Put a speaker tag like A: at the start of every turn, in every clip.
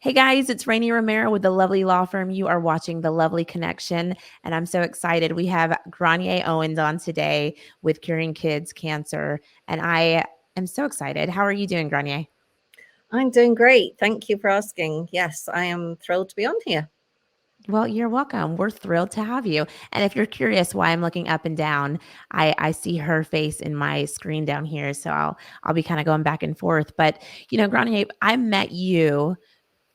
A: Hey guys, it's Rainey Romero with the Lovely Law Firm. You are watching The Lovely Connection, and I'm so excited. We have Grainne Owens on today with Curing Kids Cancer, and I am so excited. How are you doing, Grainne?
B: I'm doing great. Thank you for asking. Yes, I am thrilled to be on here.
A: Well, you're welcome. We're thrilled to have you. And if you're curious why I'm looking up and down, I see her face in my screen down here, so I'll be kind of going back and forth. But Grainne, I met you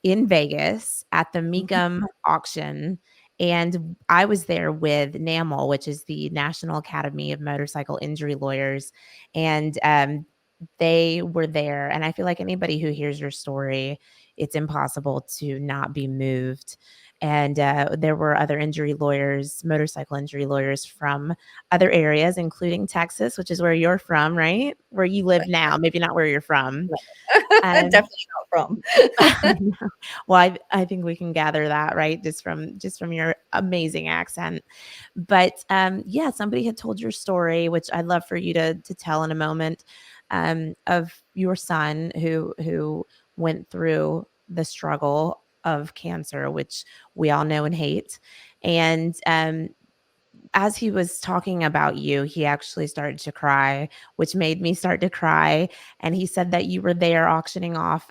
A: in Vegas at the
B: Mhm.
A: Mecum auction. And I was there with NAML, which is the National Academy of Motorcycle Injury Lawyers. And they were there. And I feel like anybody who hears your story, it's impossible to not be moved. And there were other injury lawyers, motorcycle injury lawyers from other areas, including Texas, which is where you're from, right? Where you live now, maybe not where you're from. Um,
B: Definitely not from.
A: well, I think we can gather that, right? Just from your amazing accent. But yeah, somebody had told your story, which I'd love for you to tell in a moment, of your son who went through the struggle of cancer, which we all know and hate. And as he was talking about you, he actually started to cry, which made me start to cry. And he said that you were there auctioning off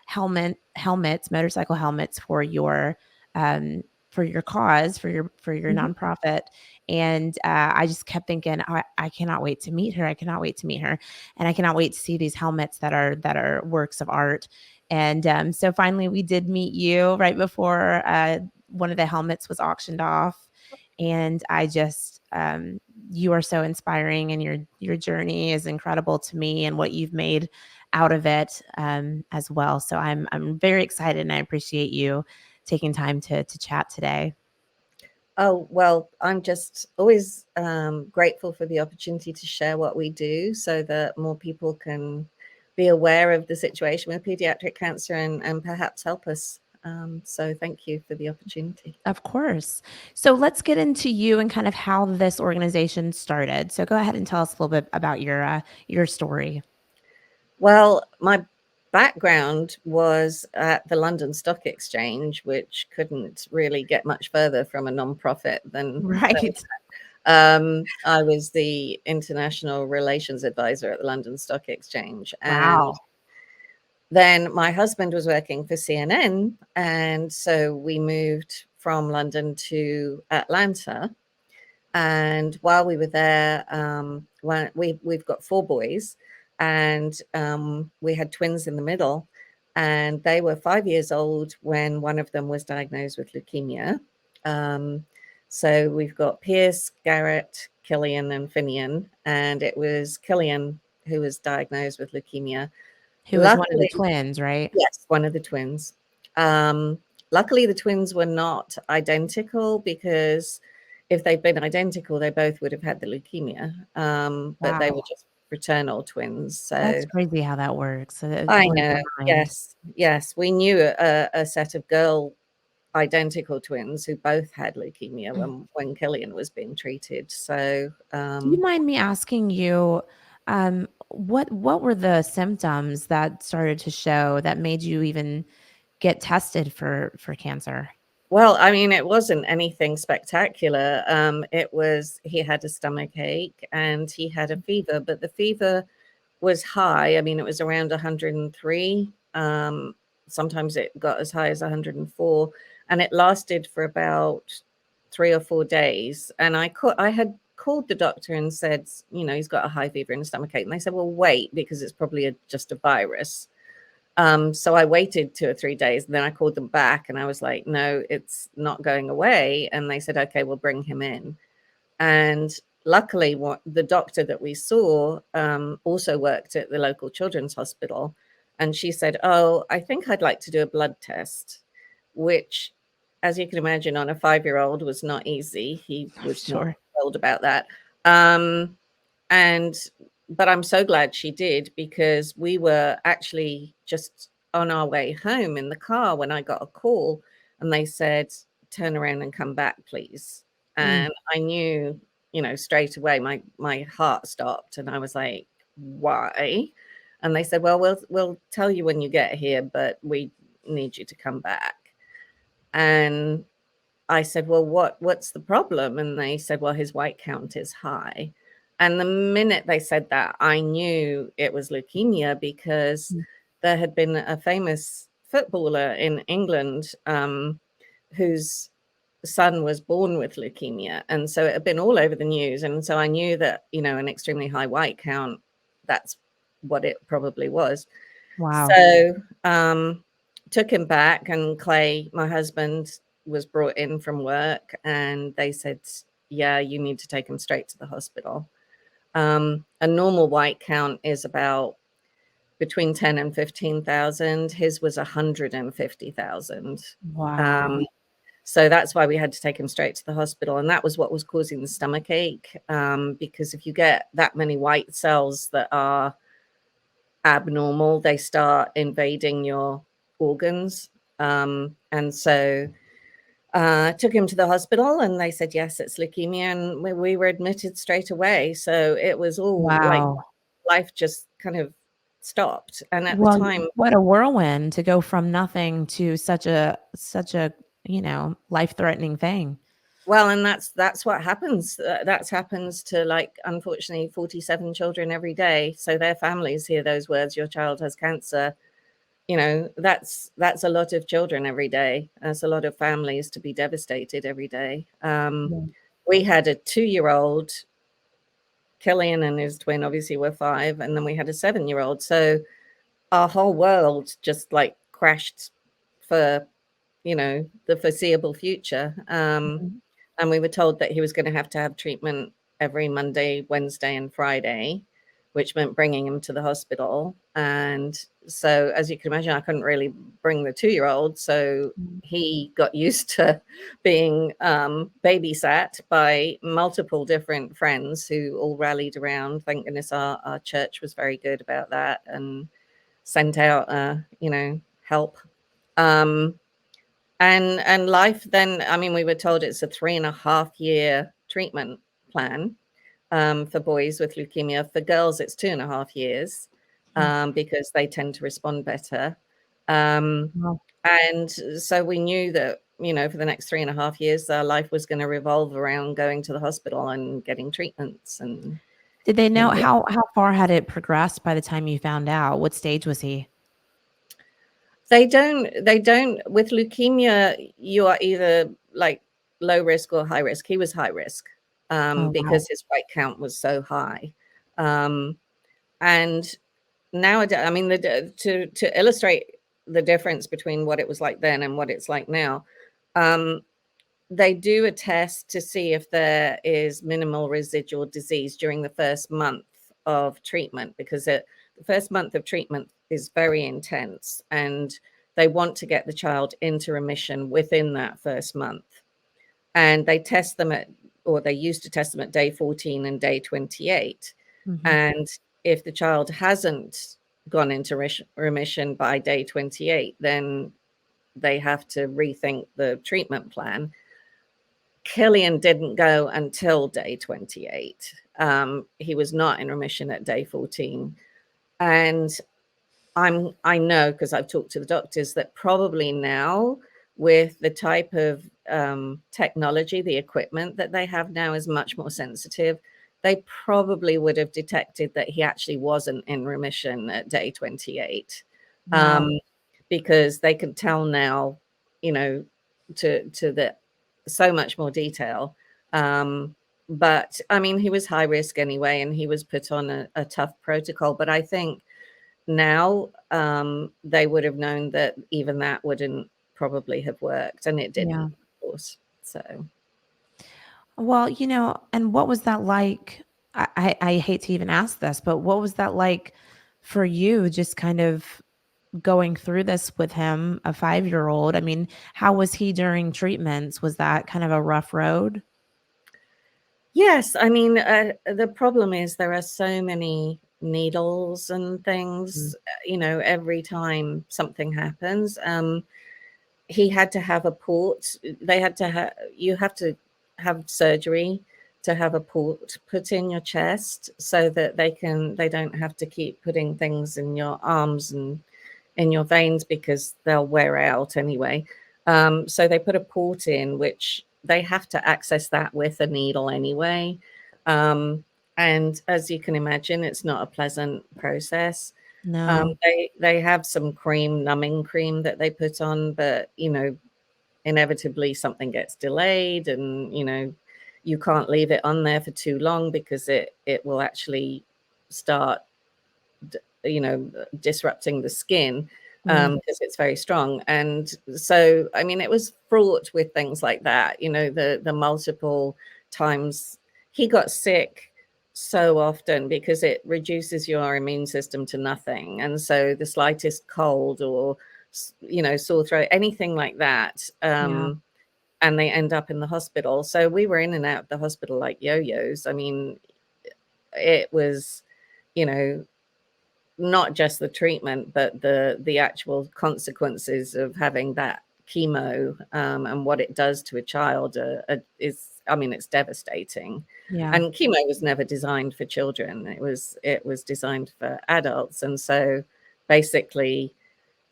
A: helmets, motorcycle helmets um, for your cause, for your
B: Mhm.
A: nonprofit. And I just kept thinking, I cannot wait to meet her. I cannot wait to meet her, and I cannot wait to see these helmets that are works of art. And so finally, we did meet you right before one of the helmets was auctioned off, and I just you are so inspiring, and your journey is incredible to me, and what you've made out of it as well. So I'm very excited, and I appreciate you taking time to chat today.
B: Oh, well, I'm just always grateful for the opportunity to share what we do so that more people can be aware of the situation with pediatric cancer and perhaps help us. So thank you for the opportunity.
A: Of course. So let's get into you and kind of how this organization started. So go ahead and tell us a little bit about your story.
B: Well, my background was at the London Stock Exchange, which couldn't really get much further from a non-profit than
A: Right.
B: I was the international relations advisor at the London Stock Exchange. And
A: Wow.
B: then my husband was working for CNN. And so we moved from London to Atlanta. And while we were there, we've got four boys, and we had twins in the middle. And they were 5 years old when one of them was diagnosed with leukemia. Um, so we've got Pierce, Garrett, Killian, and Finian. And it was Killian who was diagnosed with leukemia.
A: Who was one of the
B: Luckily,
A: twins, right?
B: yes, one of the twins. Um, Luckily, the twins were not identical because if they'd been identical, they both would have had the leukemia. But they were
A: Wow.
B: just fraternal twins.
A: That's
B: So
A: crazy how that works. It
B: I
A: blows
B: know.
A: my mind.
B: Yes, yes. We knew a set of girl identical twins who both had leukemia when Killian was being treated. So
A: Do you mind me asking you, what were the symptoms that started to show that made you even get tested for cancer?
B: well, I mean, it wasn't anything spectacular. It was he had a stomach ache and he had a fever, but the fever was high. I mean, it was around 103. Sometimes it got as high as 104, and it lasted for about 3 or 4 days. And I had called the doctor and said, he's got a high fever and a stomach ache. And they said, well, wait, because it's probably just a virus. So I waited 2 or 3 days, and then I called them back and I was like, no, it's not going away. And they said, okay, we'll bring him in. And luckily, what the doctor that we saw also worked at the local children's hospital. And she said, oh, I think I'd like to do a blood test, which, as you can imagine, on a 5-year-old was not easy. He was not
A: Sure.
B: thrilled about that. Um, and but I'm so glad she did, because we were actually just on our way home in the car when I got a call, and they said, turn around and come back, please.
A: Mm.
B: And I knew, straight away my heart stopped, and I was like, why? And they said, well, we'll tell you when you get here, but need you to come back. And I said, well, what's the problem? And they said, well, his white count is high. And the minute they said that, I knew it was leukemia, because there had been a famous footballer in England whose son was born with leukemia. And so it had been all over the news. And so I knew that, an extremely high white count, that's what it probably was.
A: Wow.
B: So took him back, and Clay, my husband, was brought in from work, and they said, yeah, you need to take him straight to the hospital. A normal white count is about between 10 and 15,000. His was 150,000.
A: Wow.
B: So that's why we had to take him straight to the hospital. And that was what was causing the stomach ache. Because if you get that many white cells that are abnormal, they start invading your organs. And so took him to the hospital, and they said, yes, it's leukemia. And we were admitted straight away. So it was all like
A: Wow.
B: life just kind of stopped. And at the
A: Well,
B: time,
A: what a whirlwind to go from nothing to such a life-threatening thing.
B: well, and that's what happens. That happens to, like, unfortunately, 47 children every day. So their families hear those words, your child has cancer. That's a lot of children every day. That's a lot of families to be devastated every day. We had a 2-year-old, Killian, and his twin obviously were 5, and then we had a 7-year-old. So our whole world just like crashed for the foreseeable future.
A: Mhm.
B: And we were told that he was going to have treatment every Monday, Wednesday, and Friday, which meant bringing him to the hospital. And so, as you can imagine, I couldn't really bring the 2-year-old. So he got used to being babysat by multiple different friends who all rallied around. Thank goodness our church was very good about that and sent out, help. And life then, I mean, we were told it's a 3.5-year treatment plan for boys with leukemia. For girls, it's 2.5 years because they tend to respond better.
A: Wow.
B: And so we knew that, for the next 3.5 years, our life was going to revolve around going to the hospital and getting treatments. And
A: Did they know
B: yeah.
A: how far had it progressed by the time you found out? What stage was he?
B: They don't, with leukemia, you are either like low risk or high risk. He was high risk
A: Oh, wow.
B: because his white count was so high. And nowadays, I mean, to illustrate the difference between what it was like then and what it's like now, they do a test to see if there is minimal residual disease during the first month of treatment, because the first month of treatment is very intense, and they want to get the child into remission within that first month. And they test them they used to test them at day 14 and day 28.
A: Mhm.
B: And if the child hasn't gone into remission by day 28, then they have to rethink the treatment plan. Killian didn't go until day 28. He was not in remission at day 14. And I know, because I've talked to the doctors, that probably now, with the type of technology, the equipment that they have now is much more sensitive. They probably would have detected that he actually wasn't in remission at day 28,
A: Wow.
B: because they can tell now, to the so much more detail. But I mean, he was high risk anyway, and he was put on a tough protocol. But I think now they would have known that even that wouldn't probably have worked, and it didn't,
A: Yeah.
B: of course. So
A: Well, and what was that like? I hate to even ask this, but what was that like for you, just kind of going through this with him, a 5-year-old? I mean, how was he during treatments? Was that kind of a rough road?
B: yes, I mean, the problem is there are so many needles and things,
A: Mm.
B: every time something happens. He had to have a port. They had to have, you have to have surgery to have a port put in your chest, so that they don't have to keep putting things in your arms and in your veins because they'll wear out anyway. So they put a port in, which they have to access that with a needle anyway. And as you can imagine, it's not a pleasant process.
A: No.
B: They have some cream, numbing cream that they put on, but inevitably something gets delayed, and you can't leave it on there for too long because it will actually start disrupting the skin
A: Mm.
B: because it's very strong. And so, I mean, it was fraught with things like that, the multiple times he got sick so often because it reduces your immune system to nothing. And so the slightest cold or sore throat, anything like that,
A: Yeah.
B: and they end up in the hospital. So we were in and out of the hospital like yo-yos. I mean, it was, you know, not just the treatment, but the actual consequences of having that chemo, and what it does to a child is, I mean, it's devastating.
A: Yeah.
B: And chemo was never designed for children. It was designed for adults. And so basically,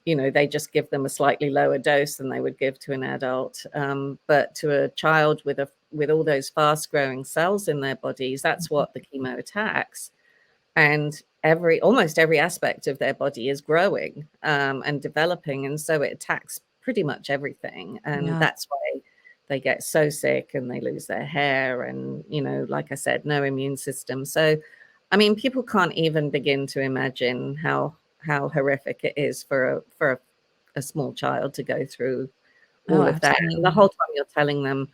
B: they just give them a slightly lower dose than they would give to an adult. But to a child with all those fast growing cells in their bodies, that's what the chemo attacks. And almost every aspect of their body is growing, and developing. And so it attacks pretty much everything. And
A: Yeah.
B: that's why they get so sick and they lose their hair. And, like I said, no immune system. So, I mean, people can't even begin to imagine how horrific it is for a small child to go through
A: Oh,
B: all of that. And the
A: absolutely.
B: whole time you're telling them,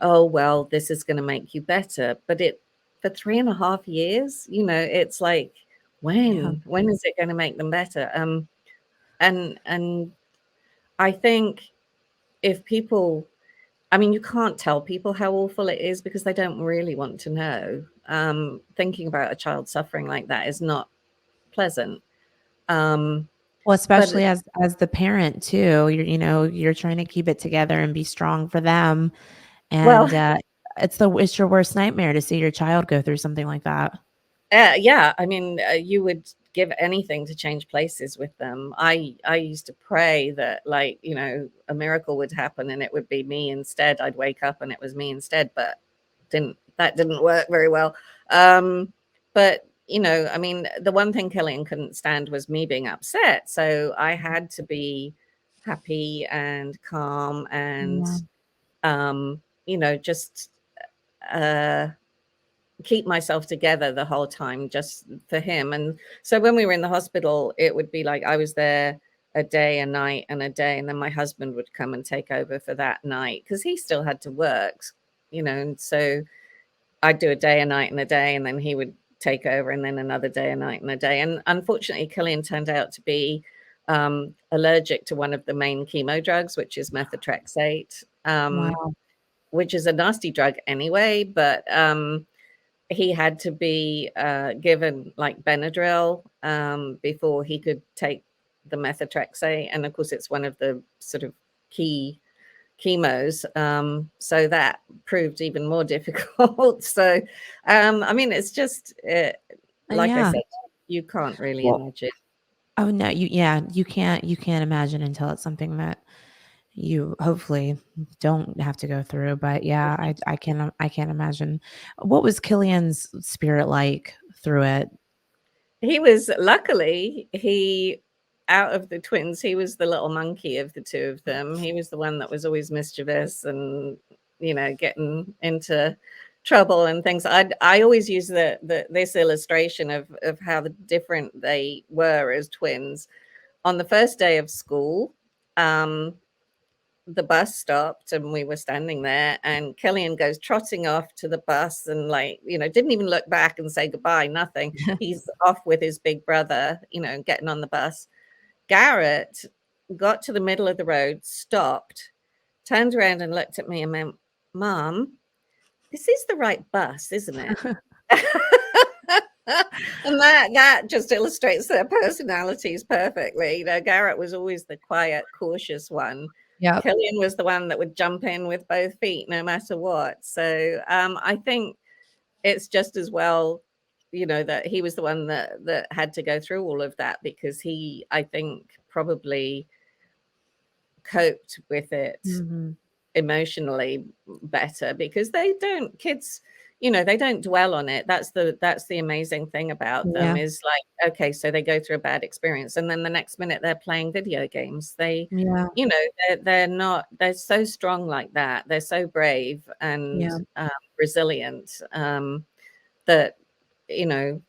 B: oh, well, this is going to make you better. But for 3.5 years, it's like,
A: Yeah.
B: when is it going to make them better? And I think if people, I mean, you can't tell people how awful it is because they don't really want to know. Thinking about a child suffering like that is not pleasant. Um,
A: Well,
B: but
A: especially as the parent too, you're trying to keep it together and be strong for them,
B: well,
A: and, it's your worst nightmare to see your child go through something like that.
B: yeah, I mean, you would give anything to change places with them. I used to pray that, like, a miracle would happen and it would be me instead. I'd wake up and it was me instead, but didn't work very well. But I mean, the one thing Killian couldn't stand was me being upset. So I had to be happy and calm and
A: Yeah.
B: just uh keep myself together the whole time just for him. And so when we were in the hospital, it would be like I was there a day, a night, and a day, and then my husband would come and take over for that night because he still had to work, and so I'd do a day, a night, and a day, and then he would take over, and then another day, a night, and a day. And unfortunately, Killian turned out to be allergic to one of the main chemo drugs, which is methotrexate,
A: Wow.
B: which is a nasty drug anyway, but he had to be given like Benadryl before he could take the methotrexate. And of course, it's one of the sort of key chemos. So that proved even more difficult. So, I mean, it's just, like I
A: Yeah.
B: said, you can't really
A: Well,
B: imagine.
A: oh, no, you can't imagine until it's something that you hopefully don't have to go through, but yeah, I can't imagine. What was Killian's spirit like through it?
B: He was, luckily, out of the twins, he was the little monkey of the two of them. He was the one that was always mischievous and, getting into trouble and things. I always use this illustration of how different they were as twins. On the first day of school, um, the bus stopped and we were standing there, and Killian goes trotting off to the bus and, like, didn't even look back and say goodbye, nothing. He's off with his big brother, getting on the bus. Garrett got to the middle of the road, stopped, turned around and looked at me and went, "Mom, this is the right bus, isn't it?" And that just illustrates their personalities perfectly. Garrett was always the quiet, cautious one.
A: Yep.
B: Killian was the one that would jump in with both feet no matter what. So I think it's just as well that he was the one that had to go through all of that, because he, I think, probably coped with it
A: Mhm.
B: emotionally better, because kids, they don't dwell on it. That's the amazing thing about them,
A: Yeah.
B: is like, okay, so they go through a bad experience, and then the next minute they're playing video games.
A: Yeah.
B: They're so strong like that. They're so brave and
A: Yeah.
B: resilient, that, you know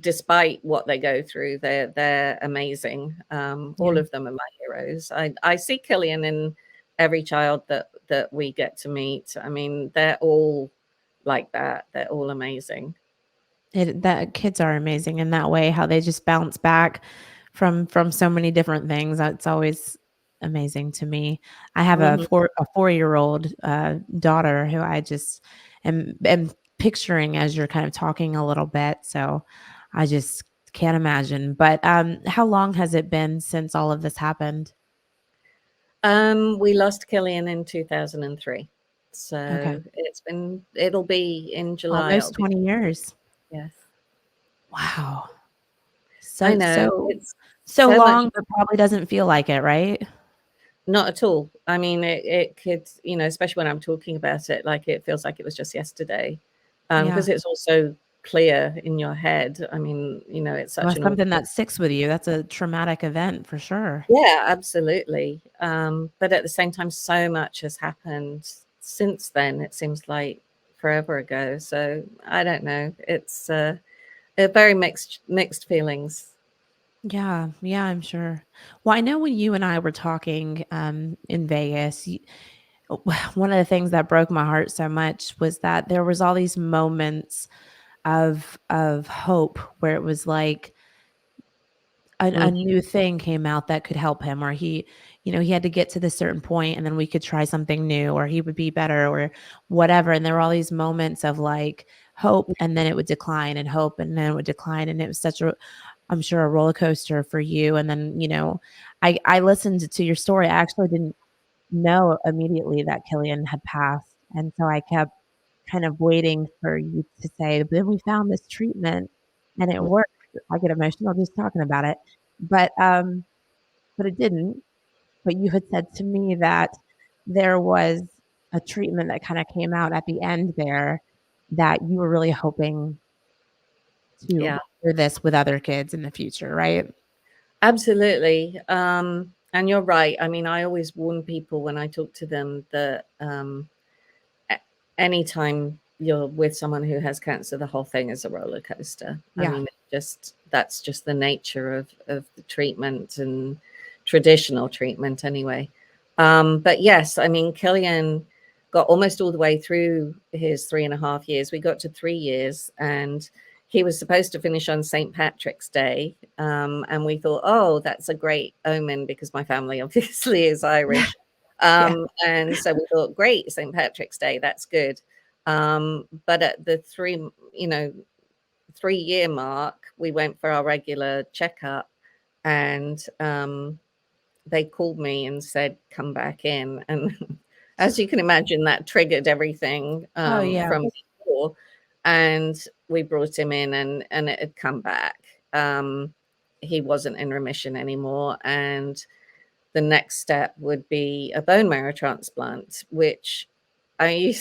B: despite what they go through, they're amazing. All
A: Yeah.
B: of them are my heroes. I see Killian in every child that we get to meet. I mean, they're all like that. They're all amazing.
A: That kids are amazing in that way, how they just bounce back from so many different things. It's always amazing to me. I have
B: Mhm.
A: a 4-year-old daughter who I just am picturing as you're kind of talking a little bit. So I just can't imagine. But how long has it been since all of this happened?
B: We lost Killian in 2003,
A: Okay,
B: so it'll be in July. It'll
A: almost
B: be
A: 20 years.
B: Yes.
A: Wow,
B: I
A: so
B: know,
A: so
B: it's
A: so
B: so much.
A: long, but probably doesn't feel like it, right?
B: Not at all. I mean, it could, especially when I'm talking about it, like, it feels like it was just yesterday,
A: Yeah.
B: because it's also clear in your head. I mean, it's
A: Well,
B: such an
A: something
B: awful.
A: that sticks with you. That's a traumatic event for sure.
B: Yeah, absolutely. But at the same time, so much has happened since then. It seems like forever ago. So I don't know. It's a very mixed feelings.
A: Yeah, yeah, I'm sure. Well, I know when you and I were talking in Vegas, one of the things that broke my heart so much was that there was all these moments of hope where it was like a
B: Mhm.
A: new thing came out that could help him, or he had to get to this certain point and then we could try something new, or he would be better or whatever. And there were all these moments of like hope, and then it would decline, and hope, and then it would decline. And it was such a, I'm sure, a roller coaster for you. And then, I listened to your story. I actually didn't know immediately that Killian had passed. And so I kept kind of waiting for you to say, "But then we found this treatment and it worked." I get emotional just talking about it. But it didn't. But you had said to me that there was a treatment that kind of came out at the end there that you were really hoping to
B: Yeah.
A: go through this with other kids in the future, right?
B: Absolutely. And you're right. I mean, I always warn people when I talk to them that, a- anytime you're with someone who has cancer, the whole thing is a roller coaster. I
A: Yeah.
B: mean, that's just the nature of the treatment, and traditional treatment anyway. But yes, I mean, Killian got almost all the way through his 3.5 years. We got to 3 years, and he was supposed to finish on St. Patrick's Day. And we thought, oh, that's a great omen, because my family obviously is Irish.
A: Yeah.
B: And so we thought, great, St. Patrick's Day, that's good. But at the 3-year mark, we went for our regular checkup, and they called me and said, come back in. And as you can imagine, that triggered everything
A: Oh, yeah.
B: from before. And we brought him in, and it had come back. Um, he wasn't in remission anymore. And the next step would be a bone marrow transplant, which you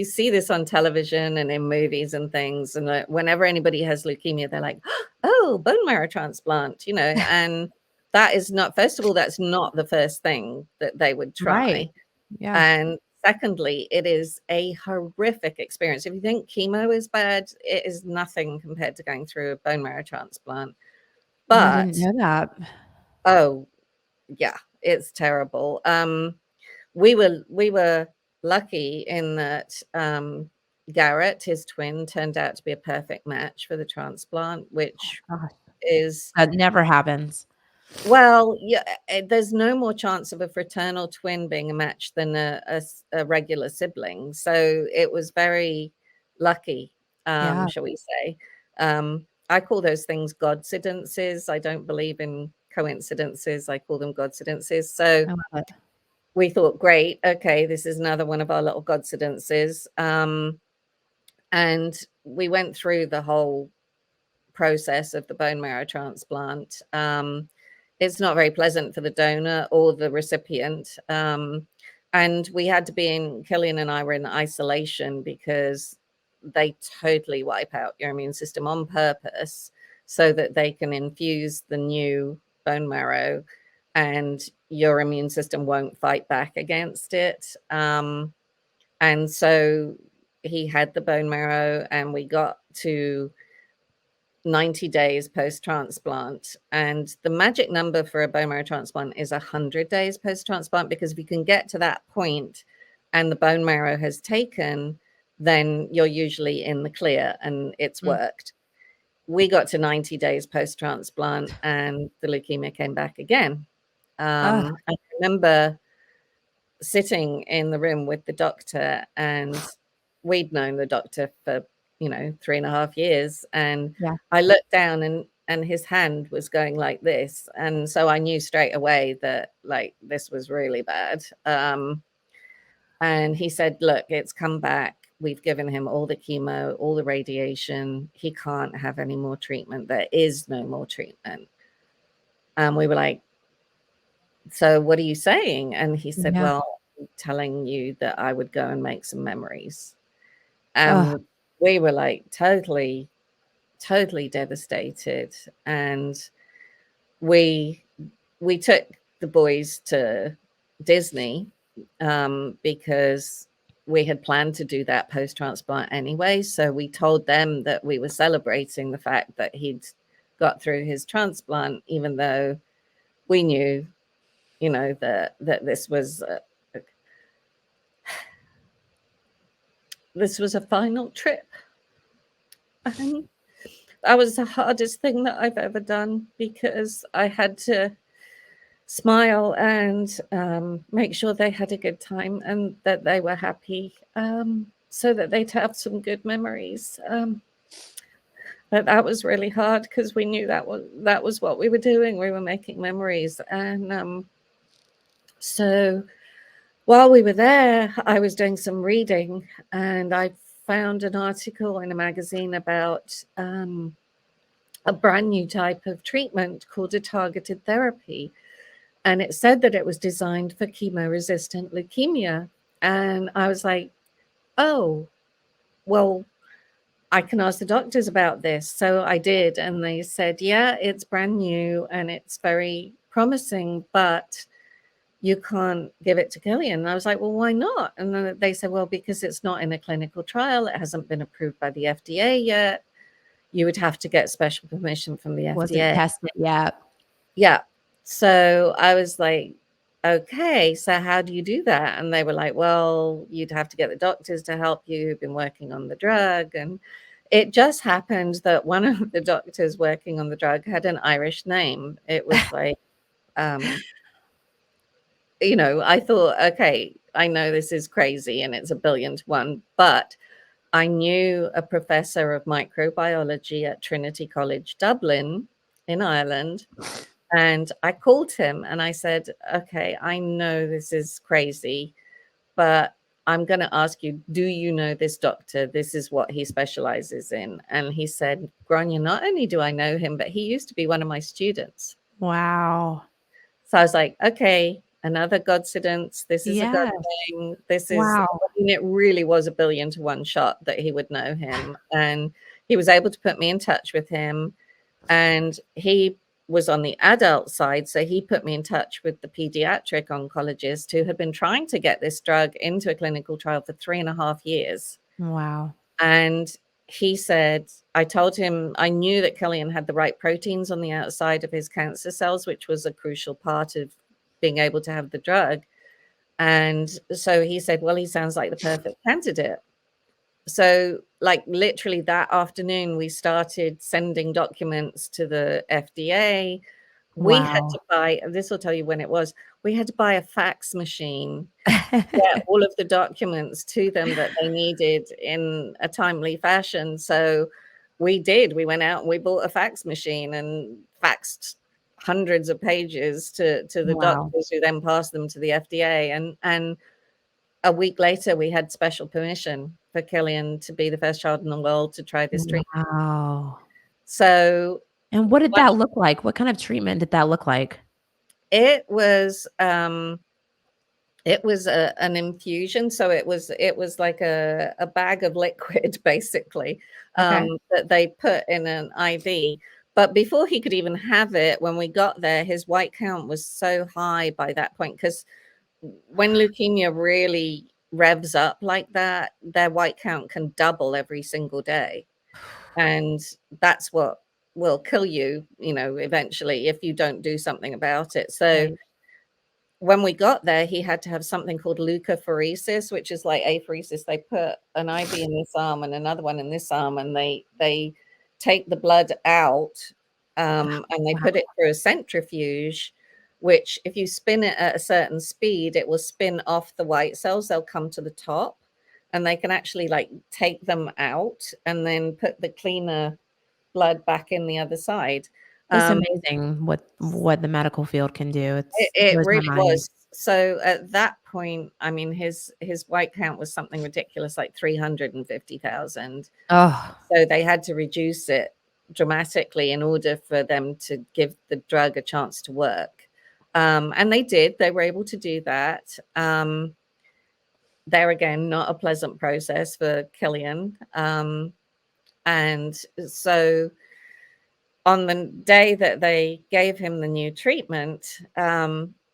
B: see this on television and in movies and things. And whenever anybody has leukemia, they're like, oh, bone marrow transplant, and that is not, first of all, that's not the first thing that they would
A: Right.
B: try.
A: Yeah.
B: And secondly, it is a horrific experience. If you think chemo is bad, it is nothing compared to going through a bone marrow transplant.
A: Oh, I didn't
B: But,
A: know that.
B: oh, yeah, it's terrible. We were lucky in that, Garrett, his twin, turned out to be a perfect match for the transplant, which
A: Gosh,
B: is,
A: that never happens.
B: well, yeah, there's no more chance of a fraternal twin being a match than a regular sibling. So it was very lucky,
A: Yeah.
B: shall we say. I call those things godcidences. I don't believe in coincidences. I call them godcidences. So
A: I love it.
B: we thought, great, okay, this is another one of our little godcidences. And we went through the whole process of the bone marrow transplant. It's not very pleasant for the donor or the recipient. And we had to be Killian and I were in isolation because they totally wipe out your immune system on purpose so that they can infuse the new bone marrow and your immune system won't fight back against it. And so he had the bone marrow and we got to 90 days post-transplant. And the magic number for a bone marrow transplant is 100 days post-transplant, because if you can get to that point and the bone marrow has taken, then you're usually in the clear and it's worked. We got to 90 days post-transplant and the leukemia came back again. I remember sitting in the room with the doctor, and we'd known the doctor for 3.5 years, and I looked down and his hand was going like this, and so I knew straight away that like this was really bad. And he said, look, it's come back, we've given him all the chemo, all the radiation, he can't have any more treatment, there is no more treatment. And we were like, so what are you saying? And he said, well, I'm telling you that I would go and make some memories. We were like totally devastated. And we took the boys to Disney because we had planned to do that post-transplant anyway. So we told them that we were celebrating the fact that he'd got through his transplant, even though we knew that this was a final trip. And that was the hardest thing that I've ever done, because I had to smile and make sure they had a good time and that they were happy, so that they'd have some good memories. But that was really hard because we knew that was what we were doing. We were making memories. And so while we were there, I was doing some reading, and I found an article in a magazine about a brand new type of treatment called a targeted therapy. And it said that it was designed for chemo-resistant leukemia. And I was like, oh, well, I can ask the doctors about this. So I did. And they said, yeah, it's brand new and it's very promising, but you can't give it to Killian. And I was like, well, why not? And then they said, well, because it's not in a clinical trial. It hasn't been approved by the FDA yet. You would have to get special permission from the FDA.
A: Wasn't tested yet.
B: Yeah. So I was like, okay, so how do you do that? And they were like, well, you'd have to get the doctors to help you who've been working on the drug. And it just happened that one of the doctors working on the drug had an Irish name. It was like, I thought, okay, I know this is crazy and it's 1,000,000,000 to 1, but I knew a professor of microbiology at Trinity College Dublin in Ireland. And I called him and I said, okay, I know this is crazy, but I'm going to ask you, do you know this doctor? This is what he specializes in. And he said, Grainne, not only do I know him, but he used to be one of my students.
A: Wow.
B: So I was like, okay, another coincidence. This is a good thing. This is, it really was 1,000,000,000 to 1 shot that he would know him. And he was able to put me in touch with him. And he was on the adult side. So he put me in touch with the pediatric oncologist who had been trying to get this drug into a clinical trial for 3.5 years.
A: Wow.
B: And he said, I told him I knew that Killian had the right proteins on the outside of his cancer cells, which was a crucial part of being able to have the drug. And so he said, well, he sounds like the perfect candidate. So like literally that afternoon, we started sending documents to the FDA. We had to buy, this will tell you when it was, we had to buy a fax machine, get all of the documents to them that they needed in a timely fashion. So we did, we went out and we bought a fax machine and faxed hundreds of pages to the doctors who then passed them to the FDA. And a week later, we had special permission for Killian to be the first child in the world to try this treatment.
A: Wow.
B: So
A: And what did
B: what
A: that look like? What kind of treatment did that look like?
B: it was, an infusion, so it was like a bag of liquid basically,
A: Okay.
B: that they put in an IV. But before he could even have it, when we got there, his white count was so high by that point, because when leukemia really revs up like that, their white count can double every single day. And that's what will kill you, eventually, if you don't do something about it. So
A: Right.
B: when we got there, he had to have something called leukapheresis, which is like apheresis. They put an IV in this arm and another one in this arm, and they take the blood out, and they
A: Wow.
B: put it through a centrifuge, which if you spin it at a certain speed, it will spin off the white cells. They'll come to the top, and they can actually like take them out and then put the cleaner blood back in the other side.
A: It's
B: Um,
A: amazing what the medical field can do. It
B: it
A: blows my
B: really
A: mind.
B: was. So at that point, I mean, his white count was something ridiculous, like 350,000.
A: Oh,
B: So they had to reduce it dramatically in order for them to give the drug a chance to work. And they did. They were able to do that. There again, not a pleasant process for Killian. And so on the day that they gave him the new treatment,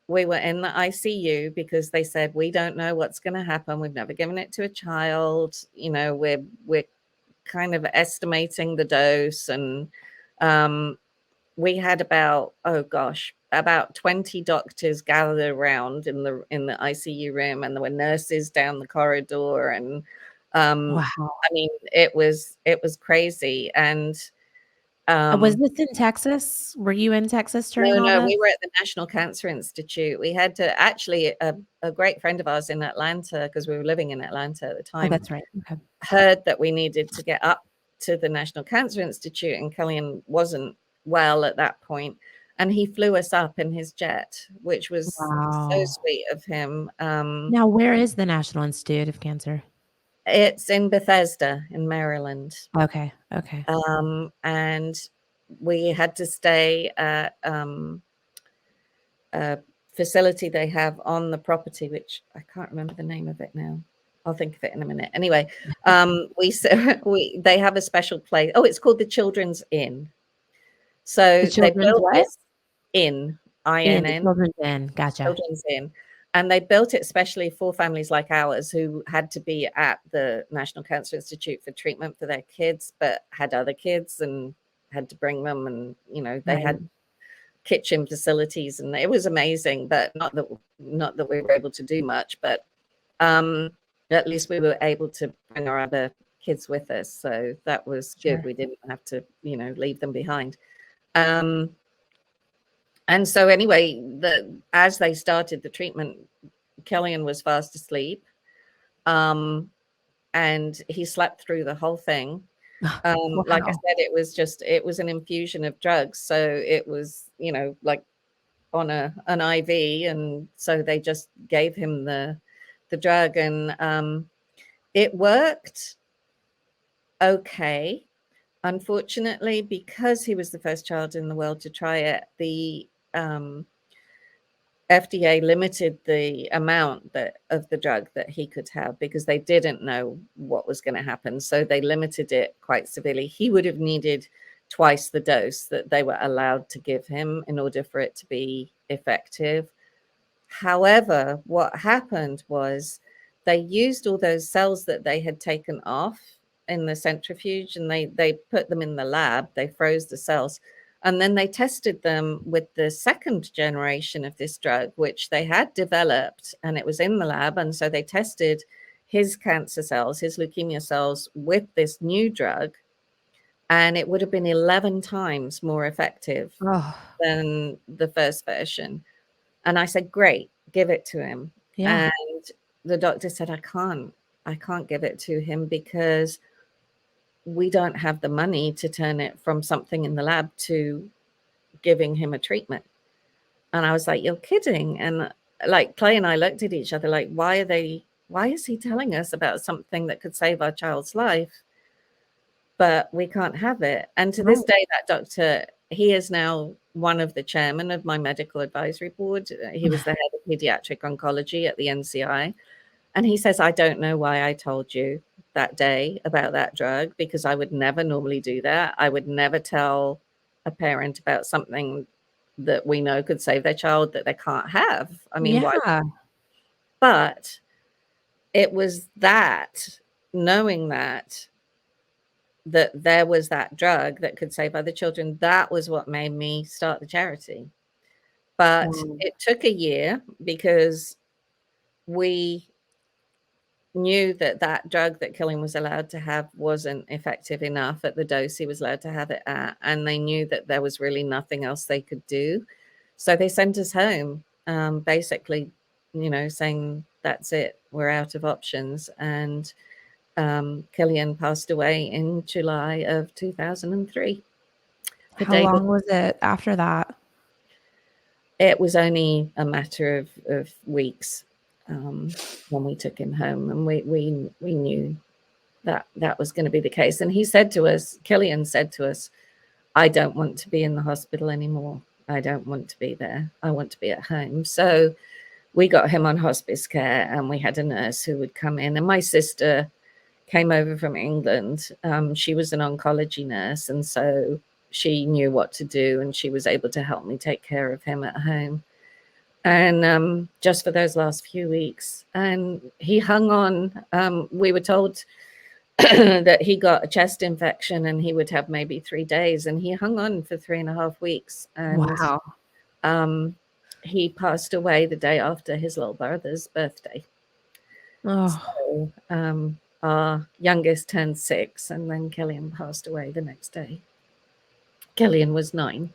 B: we were in the ICU because they said, we don't know what's going to happen. We've never given it to a child. We're kind of estimating the dose. And we had about 20 doctors gathered around in the ICU room, and there were nurses down the corridor. And
A: wow.
B: I mean, it was crazy. And
A: Was
B: um
A: this in Texas? Were you in Texas during
B: no,
A: all
B: no,
A: this?
B: we were at the National Cancer Institute. We had to actually, a great friend of ours in Atlanta, because we were living in Atlanta at the
A: Oh,
B: time,
A: that's right. Okay.
B: heard that we needed to get up to the National Cancer Institute, and Killian wasn't well at that point, and he flew us up in his jet, which was so
A: Wow.
B: sweet of him.
A: Now, where is the National Institute of Cancer?
B: It's in Bethesda in Maryland.
A: Okay. Okay.
B: And we had to stay at a facility they have on the property, which I can't remember the name of it now. I'll think of it in a minute. Anyway, they have a special place. Oh, it's called the Children's Inn.
A: The
B: So they
A: children's
B: built
A: what?
B: this inn,
A: In the
B: INN,
A: children's inn. Gotcha.
B: Children's Inn, and they built it specially for families like ours who had to be at the National Cancer Institute for treatment for their kids, but had other kids and had to bring them, and they
A: Right.
B: had kitchen facilities, and it was amazing. But not that we were able to do much, but at least we were able to bring our other kids with us, so that was good.
A: Sure.
B: We didn't have to leave them behind. And so anyway, as they started the treatment, Killian was fast asleep, and he slept through the whole thing. Like I
A: Wow.
B: said, it was an infusion of drugs, so it was like on an IV, and so they just gave him the drug, and it worked okay. Unfortunately, because he was the first child in the world to try it, the FDA limited the amount of the drug that he could have, because they didn't know what was going to happen. So they limited it quite severely. He would have needed twice the dose that they were allowed to give him in order for it to be effective. However, what happened was they used all those cells that they had taken off in the centrifuge, and they put them in the lab. They froze the cells, and then they tested them with the second generation of this drug, which they had developed, and it was in the lab. And so they tested his cancer cells, his leukemia cells, with this new drug, and it would have been 11 times more effective
A: Oh,
B: than the first version. And I said, great, give it to him.
A: yeah.
B: And the doctor said, I can't give it to him because we don't have the money to turn it from something in the lab to giving him a treatment. And I was like, you're kidding. And like Clay and I looked at each other like, why is he telling us about something that could save our child's life? but we can't have it. And to this
A: Right.
B: day, that doctor, he is now one of the chairman of my medical advisory board. He was the head of pediatric oncology at the NCI. And he says, I don't know why I told you that day about that drug, because I would never normally do that. I would never tell a parent about something that we know could save their child that they can't have. I mean, why?
A: Yeah.
B: But it was that, knowing that there was that drug that could save other children, that was what made me start the charity. But
A: Wow.
B: it took a year because we knew that that drug that Killian was allowed to have wasn't effective enough at the dose he was allowed to have it at, and they knew that there was really nothing else they could do. So they sent us home, basically, saying, that's it, we're out of options. And Killian passed away in July of 2003. The
A: How
B: day
A: long was it after that?
B: It was only a matter of weeks when we took him home, and we knew that that was going to be the case. And he said to us, Killian said to us, I don't want to be in the hospital anymore. I don't want to be there. I want to be at home. So we got him on hospice care, and we had a nurse who would come in. And my sister came over from England. She was an oncology nurse, and so she knew what to do, and she was able to help me take care of him at home. And just for those last few weeks, and he hung on. We were told that he got a chest infection and he would have maybe 3 days, and he hung on for 3.5 weeks. And
A: Wow.
B: he passed away the day after his little brother's birthday.
A: Oh,
B: So our youngest turned 6, and then Killian passed away the next day. Killian was 9.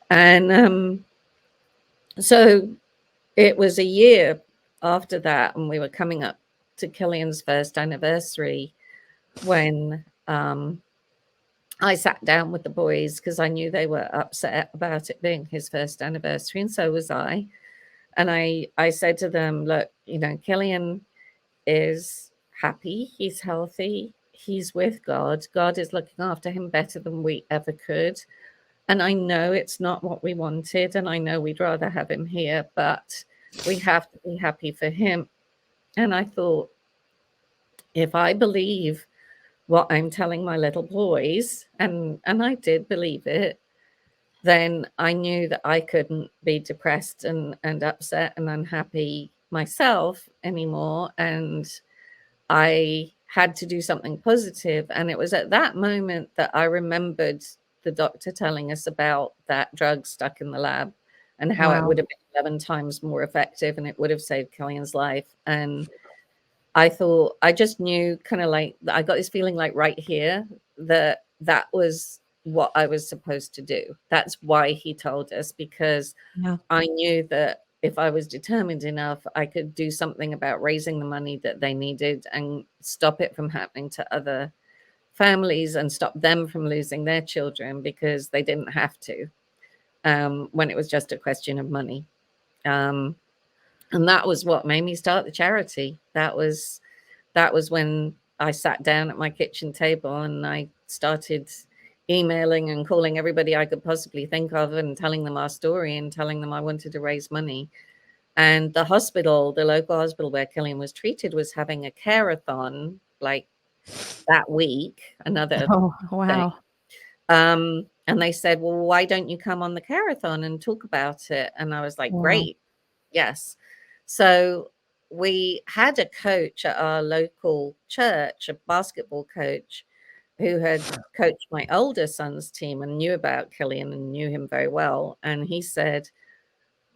B: And so it was a year after that, and we were coming up to Killian's first anniversary, when I sat down with the boys, because I knew they were upset about it being his first anniversary, and so was I. And I said to them, look, Killian is happy, he's healthy, he's with God. God is looking after him better than we ever could. And I know it's not what we wanted, and I know we'd rather have him here, but we have to be happy for him. And I thought, if I believe what I'm telling my little boys, and I did believe it, then I knew that I couldn't be depressed and upset and unhappy myself anymore. And I had to do something positive. And it was at that moment that I remembered the doctor telling us about that drug stuck in the lab, and how it
A: wow.
B: would have been 11 times more effective, and it would have saved Killian's life. And I thought, I just knew, kind of like, I got this feeling like right here that that was what I was supposed to do. That's why he told us, because
A: Yeah.
B: I knew that if I was determined enough, I could do something about raising the money that they needed and stop it from happening to other families, and stop them from losing their children, because they didn't have to, when it was just a question of money. Um, and that was what made me start the charity. That was when I sat down at my kitchen table and I started emailing and calling everybody I could possibly think of, and telling them our story, and telling them I wanted to raise money. And the hospital, the local hospital where Killian was treated, was having a care-a-thon like that week, another
A: Oh,
B: thing.
A: wow.
B: And they said, well, why don't you come on the care-a-thon and talk about it? And I was like,
A: Wow.
B: great. Yes. So we had a coach at our local church, a basketball coach, who had coached my older son's team and knew about Killian and knew him very well. And he said,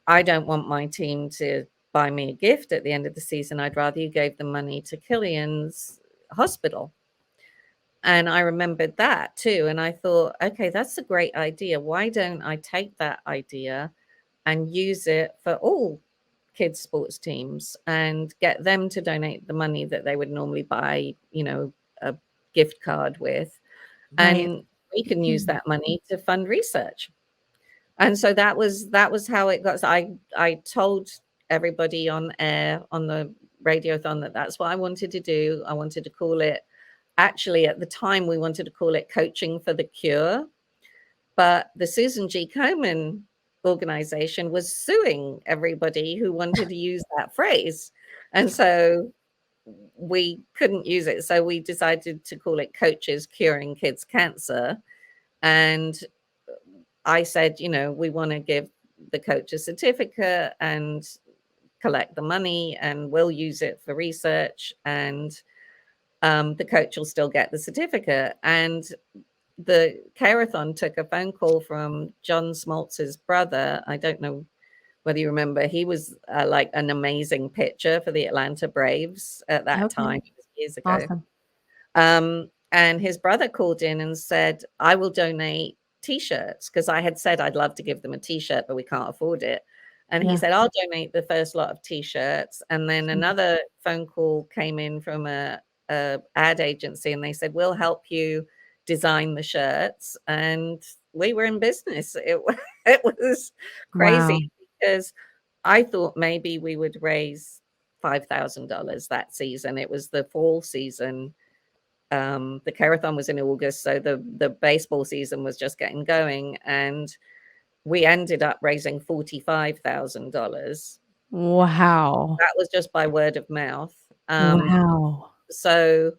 B: I don't want my team to buy me a gift at the end of the season. I'd rather you gave the money to Killian's hospital. And I remembered that too. And I thought, okay, that's a great idea. Why don't I take that idea and use it for all kids' sports teams, and get them to donate the money that they would normally buy, a gift card with.
A: Right.
B: And we can use that money to fund research. And so that was how it got. So I told everybody on air, on the radiothon, that that's what I wanted to do. I wanted to call it actually, at the time, we wanted to call it Coaching for the Cure. But the Susan G. Komen organization was suing everybody who wanted to use that phrase. And so we couldn't use it. So we decided to call it Coaches Curing Kids Cancer. And I said, we want to give the coach a certificate and collect the money, and we'll use it for research. And the coach will still get the certificate. And the Care-a-thon took a phone call from John Smoltz's brother. I don't know whether you remember. He was like an amazing pitcher for the Atlanta Braves at that
A: Okay.
B: time, years ago.
A: Awesome.
B: And his brother called in and said, I will donate T-shirts, because I had said I'd love to give them a T-shirt, but we can't afford it. And he
A: Yeah.
B: said, I'll donate the first lot of T-shirts. And then another phone call came in from a ad agency, and they said, we'll help you design the shirts. And we were in business. It was
A: Wow.
B: crazy, because I thought maybe we would raise $5,000 that season. It was the fall season. The Care-a-thon was in August, so the baseball season was just getting going, and we ended up raising $45,000.
A: Wow.
B: That was just by word of mouth.
A: Wow.
B: So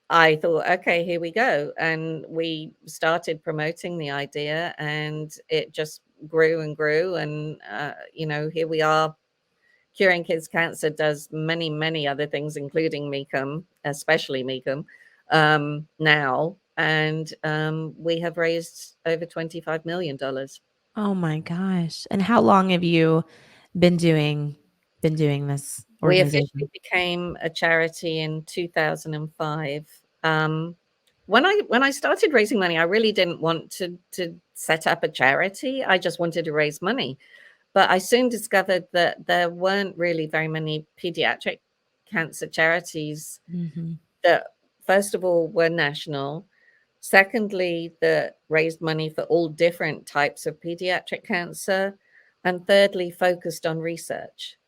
B: I thought, okay, here we go. And we started promoting the idea, and it just grew and grew. And, here we are. Curing Kids Cancer does many, many other things, including MECOM, especially MECOM, now. And we have raised over $25 million.
A: Oh my gosh. And how long have you been doing this
B: We officially
A: organization?
B: became a charity in 2005. When I started raising money, I really didn't want to set up a charity. I just wanted to raise money. But I soon discovered that there weren't really very many pediatric cancer charities
A: Mhm.
B: that, first of all, were national. Secondly, that raised money for all different types of pediatric cancer. And thirdly, focused on research.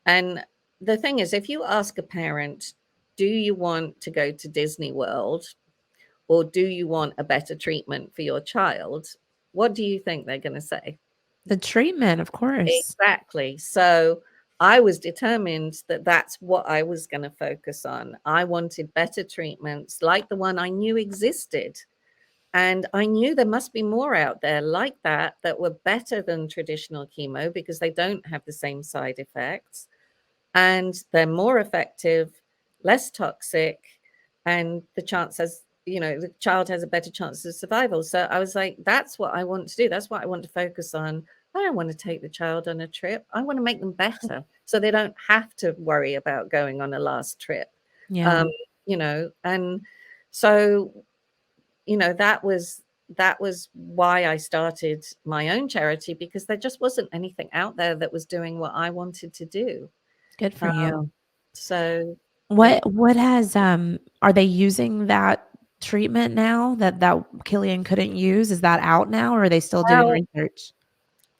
B: And the thing is, if you ask a parent, do you want to go to Disney World, or do you want a better treatment for your child? What do you think they're going to say?
A: The treatment, of course.
B: Exactly. So I was determined that that's what I was going to focus on. I wanted better treatments like the one I knew existed. And I knew there must be more out there like that were better than traditional chemo, because they don't have the same side effects, and they're more effective, less toxic, and the child has a better chance of survival. So I was like, that's what I want to do. That's what I want to focus on. I don't want to take the child on a trip. I want to make them better, so they don't have to worry about going on a last trip.
A: Yeah.
B: And so, that was why I started my own charity, because there just wasn't anything out there that was doing what I wanted to do.
A: Good for
B: Um,
A: you.
B: so it,
A: What has are they using that treatment now that Killian couldn't use? Is that out now, or are they still doing
B: well,
A: research?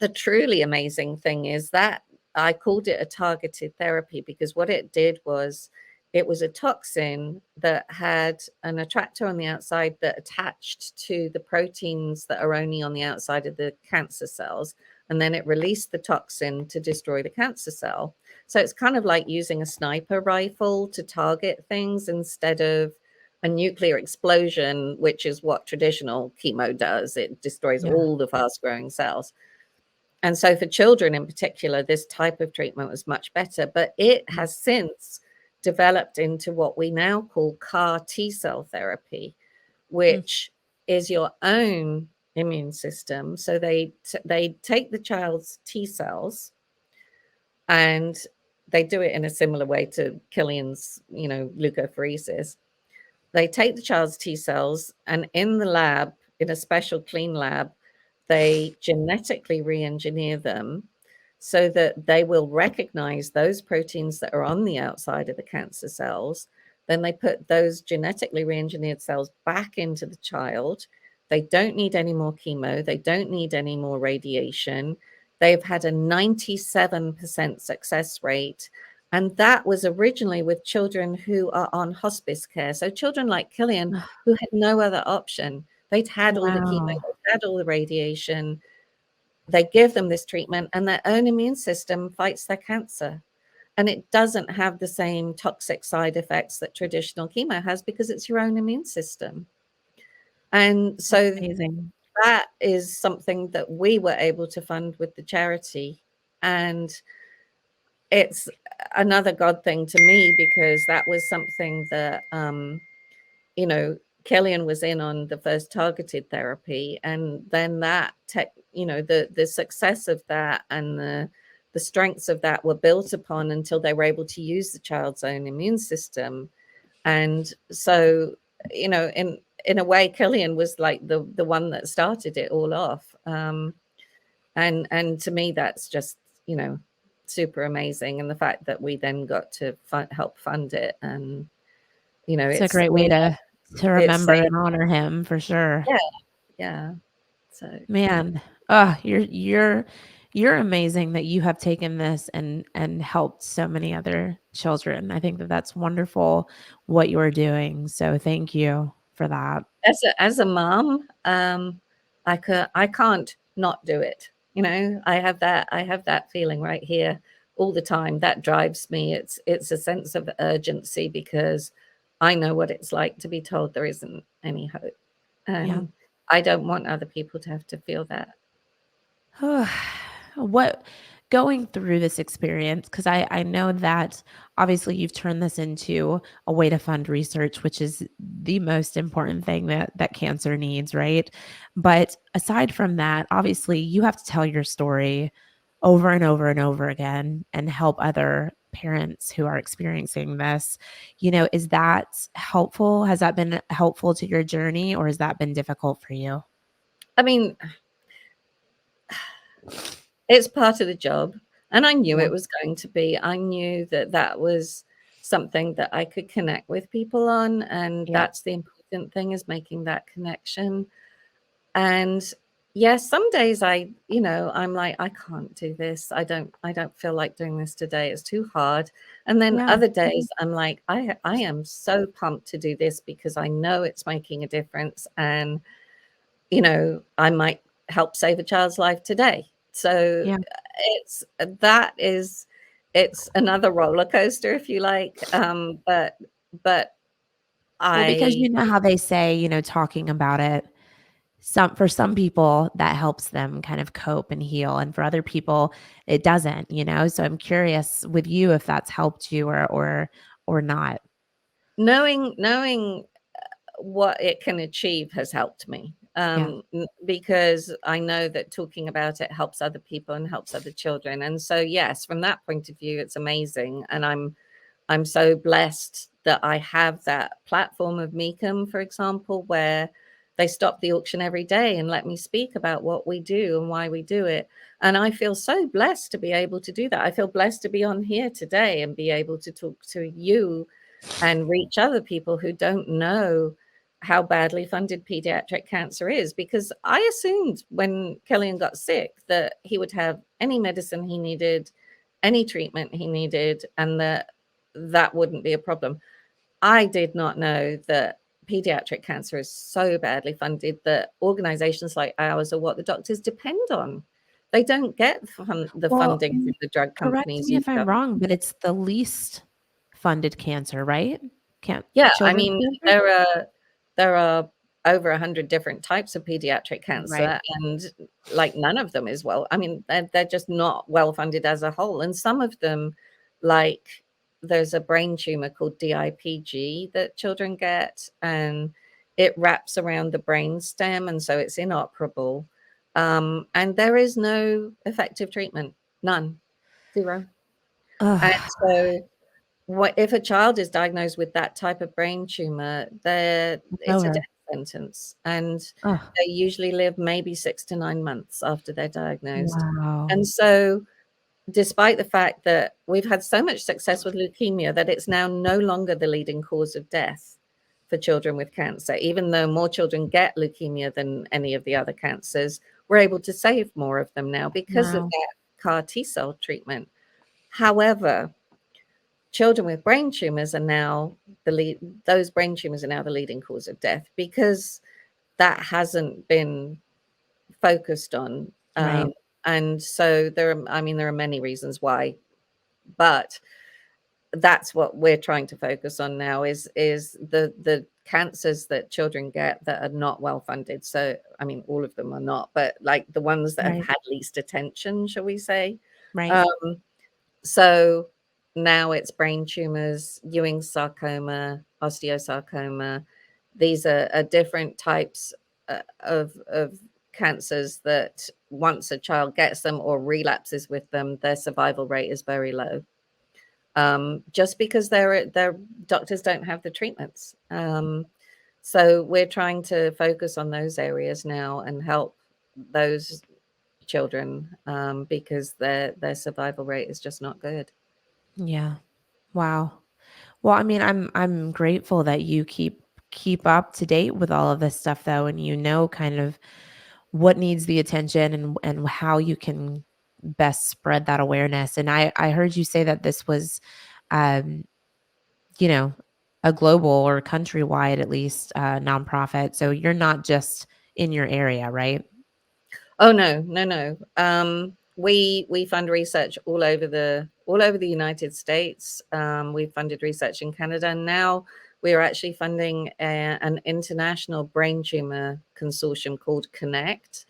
B: the truly amazing thing is that I called it a targeted therapy, because what it did was, it was a toxin that had an attractor on the outside that attached to the proteins that are only on the outside of the cancer cells. And then it released the toxin to destroy the cancer cell. So it's kind of like using a sniper rifle to target things, instead of a nuclear explosion, which is what traditional chemo does. It destroys
A: Yeah.
B: all the fast growing cells. And so for children in particular, this type of treatment was much better. But it has since developed into what we now call CAR T cell therapy,
A: Mm.
B: which is your own immune system. So they take the child's T cells, and they do it in a similar way to Killian's, leukapheresis. They take the child's T cells, and in the lab, in a special clean lab, they genetically re-engineer them so that they will recognize those proteins that are on the outside of the cancer cells. Then they put those genetically re-engineered cells back into the child. They don't need any more chemo. They don't need any more radiation. They've had a 97% success rate. And that was originally with children who are on hospice care. So children like Killian, who had no other option. They'd had all the chemo,
A: Wow.
B: they'd had all the radiation. They give them this treatment and their own immune system fights their cancer. And it doesn't have the same toxic side effects that traditional chemo has because it's your own immune system. And
A: That's
B: so
A: amazing.
B: that is something that we were able to fund with the charity. And it's another God thing to me because that was something that, you know, Killian was in on the first targeted therapy. And then that, you know, the success of that and the strengths of that were built upon until they were able to use the child's own immune system. And so, you know, in a way, Killian was like the one that started it all off. And to me, that's just, you know, super amazing. And the fact that we then got to help fund it, and you know,
A: It's a
B: it's
A: great
B: we
A: way
B: know
A: to
B: it's
A: remember
B: safe.
A: and honor him for sure.
B: Yeah, yeah. So
A: Man, oh, you're amazing that you have taken this and helped so many other children. I think that that's wonderful what you're doing. So thank you for that.
B: as a mom, I can't not do it. You know, I have that feeling right here all the time. That drives me. It's a sense of urgency because I know what it's like to be told there isn't any hope,
A: Yeah.
B: and I don't want other people to have to feel that.
A: What going through this experience, because I know that obviously you've turned this into a way to fund research, which is the most important thing that cancer needs, right? But aside from that, obviously you have to tell your story over and over and over again and help other parents who are experiencing this. You know, is that helpful? Has that been helpful to your journey, or has that been difficult for you?
B: I mean, it's part of the job, and I knew
A: Yeah.
B: it was going to be. I knew that that was something that I could connect with people on, and
A: Yeah.
B: that's the important thing, is making that connection. And yes, some days you know, I'm like, I can't do this. I don't feel like doing this today. It's too hard. And then
A: Yeah.
B: other days I'm like, I am so pumped to do this because I know it's making a difference, and you know, I might help save a child's life today. So
A: Yeah.
B: it's that is it's another roller coaster, if you like. But
A: Well, because
B: I
A: you know how they say, you know, talking about it, for some people that helps them kind of cope and heal, and for other people it doesn't, you know? So I'm curious with you if that's helped you or not.
B: knowing what it can achieve has helped me,
A: Yeah.
B: because I know that talking about it helps other people and helps other children. And so yes, from that point of view, it's amazing. And I'm so blessed that I have that platform of Meekum, for example, where they stop the auction every day and let me speak about what we do and why we do it. And I feel so blessed to be able to do that. I feel blessed to be on here today and be able to talk to you and reach other people who don't know how badly funded pediatric cancer is, because I assumed when Killian got sick that he would have any medicine he needed, any treatment he needed, and that wouldn't be a problem. I did not know that pediatric cancer is so badly funded that organizations like ours are what the doctors depend on. They don't get the
A: Well,
B: funding from the drug
A: correct
B: companies
A: me
B: and
A: if
B: the
A: I'm
B: government.
A: wrong, but it's the least funded cancer, right? Can't
B: Yeah, I
A: children's
B: mean,
A: cancer?
B: there are over 100 different types of pediatric
A: Right.
B: cancer, and like none of them is well. I mean, they're just not well funded as a whole. And some of them, like there's a brain tumor called DIPG that children get, and it wraps around the brain stem, and so it's inoperable. And there is no effective treatment, none, zero. And
A: Ugh,
B: so what if a child is diagnosed with that type of brain tumor,
A: it's
B: it's a
A: over.
B: death sentence, and
A: Ugh,
B: they usually live maybe 6 to 9 months after they're diagnosed.
A: wow.
B: And so, despite the fact that we've had so much success with leukemia that it's now no longer the leading cause of death for children with cancer, even though more children get leukemia than any of the other cancers, we're able to save more of them now because of
A: Wow.
B: that CAR T cell treatment. However, children with brain tumors are now those brain tumors are now the leading cause of death, because that hasn't been focused on.
A: Right.
B: And so there are many reasons why, but that's what we're trying to focus on now, is the cancers that children get that are not well funded. So I mean, all of them are not, but like the ones that have
A: Right.
B: had least attention, shall we say.
A: Right.
B: um so now it's brain tumors, Ewing's sarcoma, osteosarcoma. These are different types of cancers that once a child gets them or relapses with them, their survival rate is very low, just because their doctors don't have the treatments. So we're trying to focus on those areas now and help those children, because their survival rate is just not good.
A: Yeah. Wow. Well, I mean, I'm grateful that you keep up to date with all of this stuff though, and you know kind of what needs the attention and how you can best spread that awareness. And I heard you say that this was um, you know, a global or countrywide at least nonprofit. So you're not just in your area, right?
B: Oh no, no, no. We fund research all over the United States. We've funded research in Canada, and now we are actually funding an international brain tumor consortium called Connect,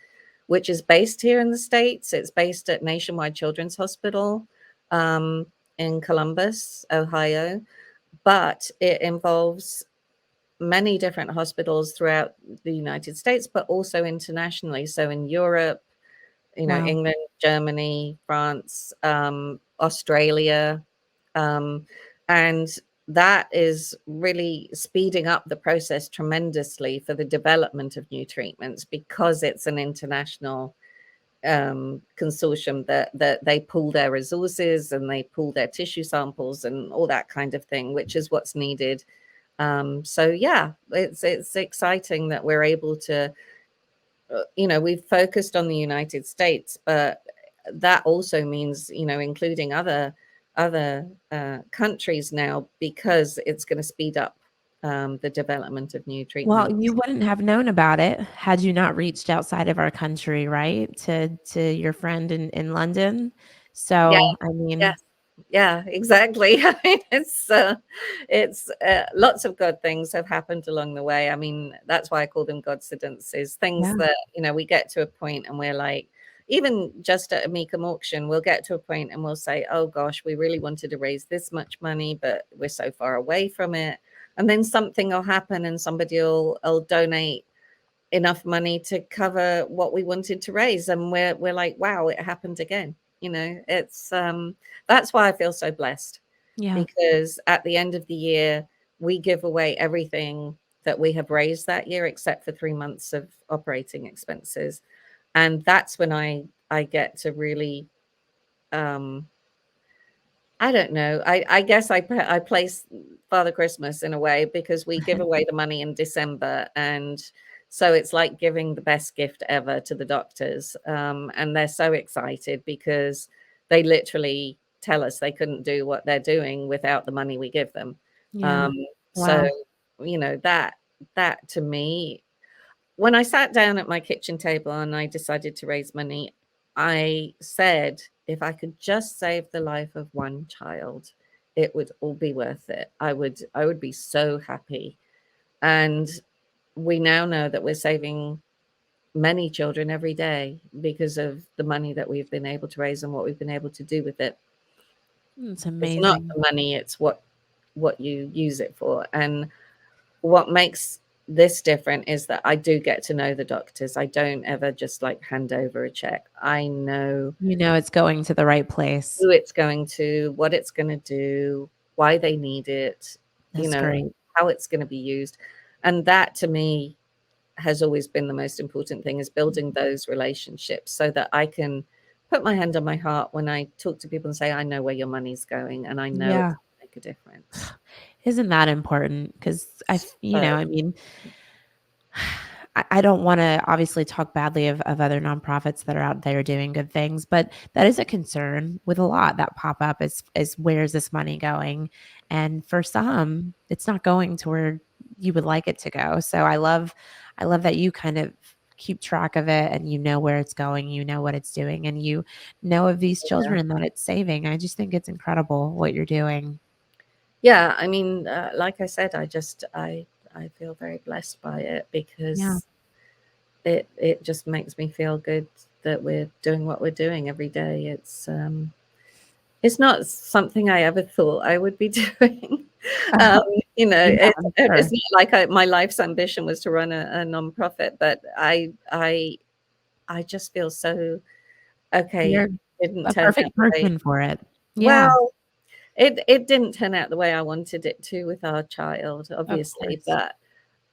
B: which is based here in the States. It's based at Nationwide Children's Hospital, um, in Columbus, Ohio, but it involves many different hospitals throughout the United States, but also internationally. So in Europe,
A: Wow.
B: England, Germany, France, Australia, um, and that is really speeding up the process tremendously for the development of new treatments, because it's an international consortium that they pool their resources and they pool their tissue samples and all that kind of thing, which is what's needed. So yeah, it's exciting that we're able to, we've focused on the United States, but that also means, including other countries now, because it's going to speed up the development of new
A: Well,
B: treatments.
A: you wouldn't have known about it had you not reached outside of our country, right? To your friend in London.
B: Yeah.
A: So, I mean,
B: Yes. Yeah, exactly. I mean, it's lots of good things have happened along the way. I mean, that's why I call them coincidences. Things
A: yeah,
B: that, we get to a point and we're like, even just at a Mecum auction, we'll get to a point and we'll say, oh gosh, we really wanted to raise this much money, but we're so far away from it. And then something will happen and somebody will donate enough money to cover what we wanted to raise, and we're like, wow, it happened again. It's that's why I feel so blessed,
A: yeah.
B: because at the end of the year we give away everything that we have raised that year except for 3 months of operating expenses, and that's when I get to really, um I don't know. I guess I place Father Christmas in a way, because we give away the money in December, and so it's like giving the best gift ever to the doctors, and they're so excited because they literally tell us they couldn't do what they're doing without the money we give them.
A: Yeah.
B: Um, so
A: Wow.
B: that to me, when I sat down at my kitchen table and I decided to raise money, I said, if I could just save the life of one child, it would all be worth it. I would be so happy. And we now know that we're saving many children every day because of the money that we've been able to raise and what we've been able to do with it.
A: It's
B: It's not
A: amazing.
B: the money, it's what you use it for. And what makes this different is that I do get to know the doctors. I don't ever just like hand over a check. I know
A: You know it's going to the right place.
B: who it's going to, what it's going to do, why they need it, you
A: That's
B: know,
A: great.
B: how it's going to be used. And that to me has always been the most important thing, is building those relationships so that I can put my hand on my heart when I talk to people and say, I know where your money's going and I know it's
A: Yeah.
B: going to make a difference.
A: Isn't that important? Because I
B: So
A: mean, I don't want to obviously talk badly of other nonprofits that are out there doing good things, but that is a concern with a lot that pop up is where's this money going? And for some, it's not going to where you would like it to go. So I love that you kind of keep track of it and you know where it's going, you know what it's doing, and you know of these
B: Yeah.
A: children that it's saving. I just think it's incredible what you're doing.
B: Yeah, I mean, like I said, I feel very blessed by it
A: Yeah.
B: because it just makes me feel good that we're doing what we're doing every day. It's not something I ever thought I would be doing. Um, you know,
A: Yeah, I'm
B: it's
A: sure.
B: not like my life's ambition was to run a nonprofit, but I just feel so okay.
A: You're
B: Didn't
A: a
B: turn out
A: perfect
B: the way.
A: person for it. Yeah,
B: Well, it didn't turn out the way I wanted it to with our child,
A: of
B: obviously,
A: course.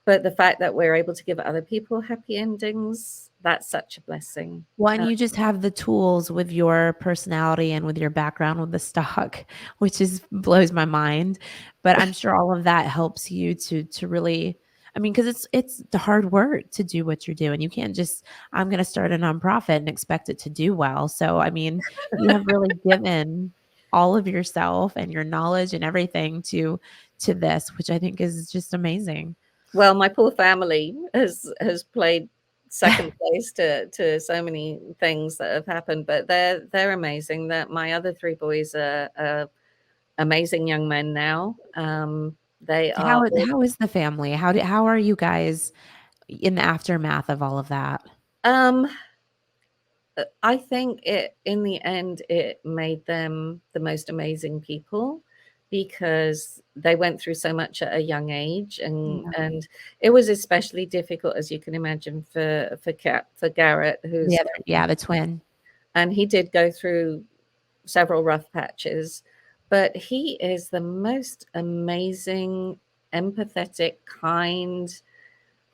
B: but the fact that we're able to give other people happy endings, that's such a blessing.
A: Well, and you just have the tools with your personality and with your background with the stock, which is blows my mind. But I'm sure all of that helps you to really, I mean, because it's the hard work to do what you're doing. You can't just, I'm gonna start a nonprofit and expect it to do well. So I mean, you have really given all of yourself and your knowledge and everything to this, which I think is just amazing.
B: Well, my poor family has played second place to so many things that have happened, but they're amazing. That my other three boys are amazing young men now. They are all,
A: How is the family? How are you guys in the aftermath of all of that?
B: um, I think it in the end it made them the most amazing people because they went through so much at a young age,
A: Yeah.
B: and it was especially difficult, as you can imagine, for Garrett, who's
A: Yeah, the twin.
B: and he did go through several rough patches, but he is the most amazing, empathetic, kind,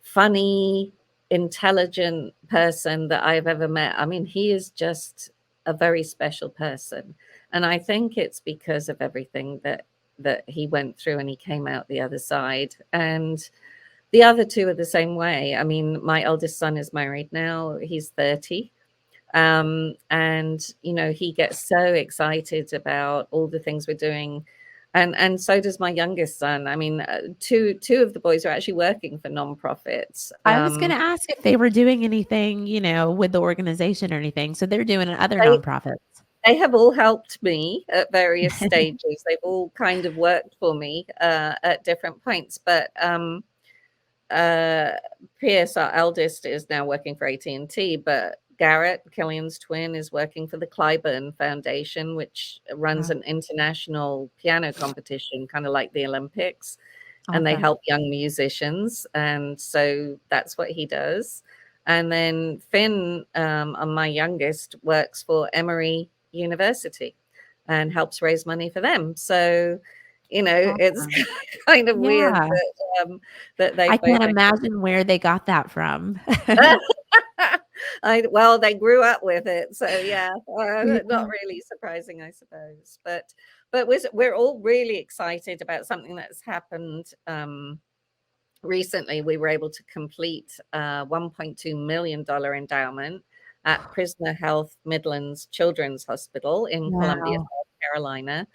B: funny, intelligent person that I've ever met. I mean, he is just a very special person. And I think it's because of everything that he went through and he came out the other side. And the other two are the same way. I mean, my eldest son is married now. He's 30. And you know, he gets so excited about all the things we're doing, and so does my youngest son. I mean, two of the boys are actually working for nonprofits.
A: I was gonna ask if they were doing anything, with the organization or anything. So they're doing other
B: They
A: nonprofits.
B: they have all helped me at various stages. They've all kind of worked for me at different points, but uh, Pierce, our eldest, is now working for AT&T, but Garrett, Killian's twin, is working for the Clyburn Foundation, which runs
A: Wow,
B: an international piano competition, kind of like the Olympics, and they
A: awesome.
B: help young musicians. And so that's what he does. And then Finn, my youngest, works for Emory University and helps raise money for them. So, it's
A: Awesome.
B: kind of weird
A: Yeah.
B: that
A: I
B: they've both
A: can't imagine where they got that from.
B: well, they grew up with it, so yeah, not
A: Yeah.
B: really surprising, I suppose. But we're all really excited about something that's happened. Recently, we were able to complete a $1.2 million endowment at Prisoner Health Midlands Children's Hospital in Columbia,
A: Wow.
B: South Carolina.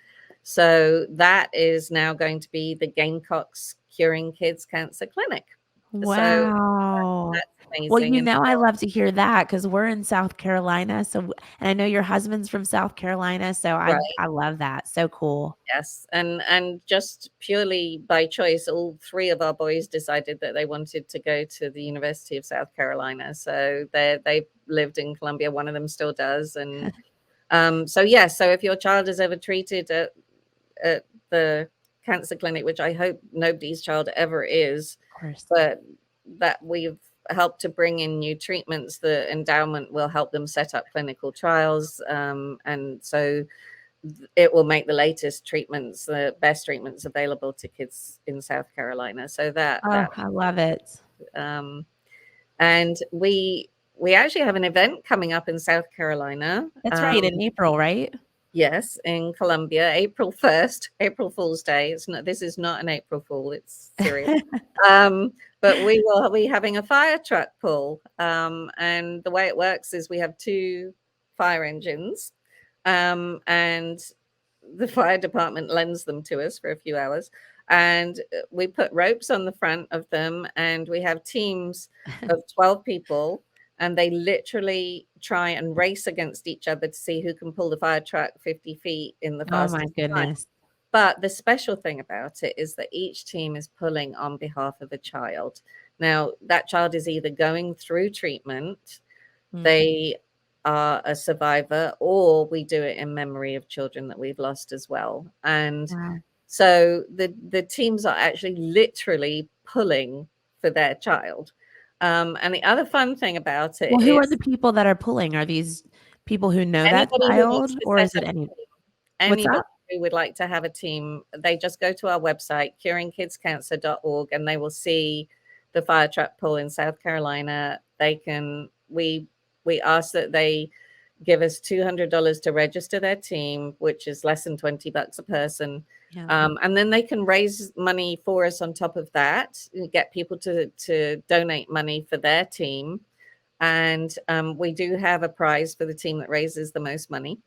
B: So that is now going to be the Gamecocks Curing Kids Cancer Clinic. So
A: Wow.
B: that's
A: Well,
B: amazing. And
A: I love to hear that because 'cause we're in South Carolina, so and I know your husband's from South Carolina, so
B: right.
A: I love that. So cool.
B: Yes, and just purely by choice, all three of our boys decided that they wanted to go to the University of South Carolina. So they lived in Columbia. One of them still does, and so yeah. So if your child is ever treated at the cancer clinic, which I hope nobody's child ever is,
A: Of course.
B: but that we've helped to bring in new treatments, the endowment will help them set up clinical trials, and so it will make the latest treatments the best treatments available to kids in South Carolina. So
A: Oh, I love it.
B: um, and we actually have an event coming up in South Carolina.
A: That's right, in April, right?
B: Yes, in Columbia, April 1st, April Fool's Day. It's not, this is not an April Fool, it's serious. Um, but we will be having a fire truck pull. And the way it works is we have 2 fire engines, and the fire department lends them to us for a few hours. And we put ropes on the front of them, and we have teams of 12 people, and they literally try and race against each other to see who can pull the fire truck 50 feet in the
A: Oh my
B: fastest time.
A: goodness.
B: But the special thing about it is that each team is pulling on behalf of a child. Now, that child is either going through treatment,
A: Mm.
B: they are a survivor, or we do it in memory of children that we've lost as well. And
A: Wow.
B: so the teams are actually literally pulling for their child. And the other fun thing about it
A: Well, who are the
B: is
A: people that are pulling? Are these people who know that
B: anybody who
A: child,
B: wants to
A: or
B: set
A: is it
B: up
A: any what's
B: anybody
A: that?
B: who would like to have a team, they just go to our website, curingkidscancer.org, and they will see the fire truck pull in South Carolina. They can, we ask that they give us $200 to register their team, which is less than $20 a person.
A: Yeah.
B: And then they can raise money for us on top of that, get people to donate money for their team. And we do have a prize for the team that raises the most money.